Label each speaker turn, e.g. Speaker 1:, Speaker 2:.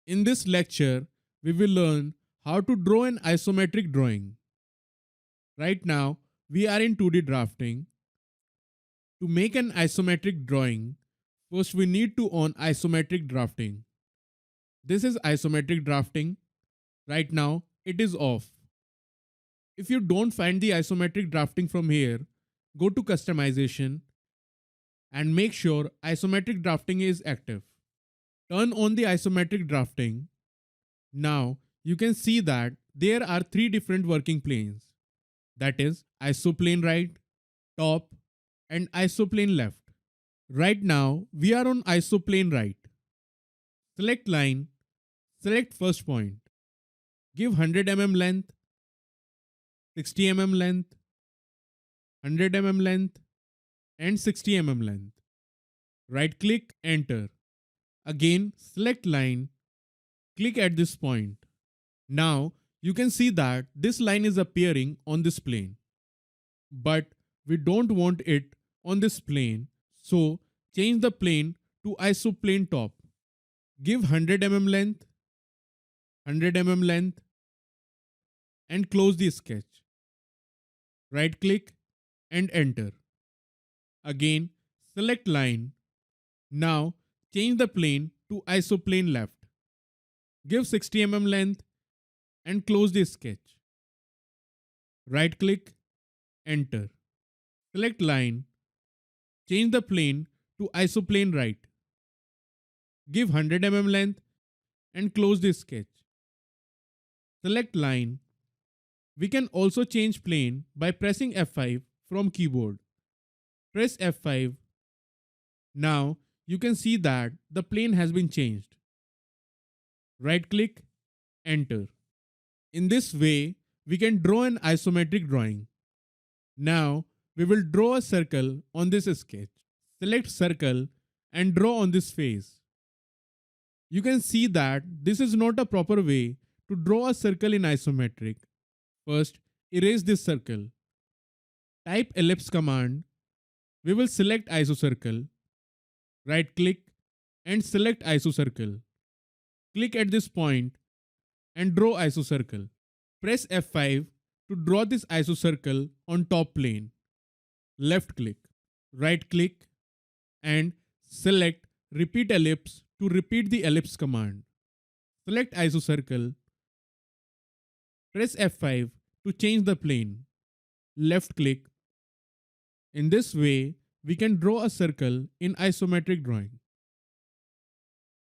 Speaker 1: In this lecture, we will learn how to draw an isometric drawing. Right now, we are in 2D drafting. To make an isometric drawing, first we need to on isometric drafting. This is isometric drafting. Right now, it is off. If you don't find the isometric drafting from here, go to customization and make sure isometric drafting is active. Turn on the isometric drafting. Now you can see that there are three different working planes, that is isoplane right, top and isoplane left. Right now we are on isoplane right. Select line, select first point, give 100 mm length, 60 mm length, 100 mm length and 60 mm length. Right click, enter. Again select line, click at this point. Now you can see that this line is appearing on this plane. But we don't want it on this plane, so change the plane to isoplane top. Give 100 mm length, 100 mm length and close the sketch. Right click and enter. Again select line. Now change the plane to isoplane left. Give 60 mm length and close the sketch. Right click, enter. Select line, change the plane to isoplane right. Give 100 mm length and close the sketch. Select line. We can also change plane by pressing F5 from keyboard. Press F5. Now you can see that the plane has been changed. Right click, enter. In this way, we can draw an isometric drawing. Now we will draw a circle on this sketch. Select circle and draw on this face. You can see that this is not a proper way to draw a circle in isometric. First, erase this circle. Type ellipse command. We will select isocircle. Right click and select isocircle. Click at this point and draw isocircle. Press F5 to draw this isocircle on top plane. Left click, right click and select repeat ellipse to repeat the ellipse command. Select isocircle. Press F5 to change the plane. Left click. In this way, we can draw a circle in isometric drawing.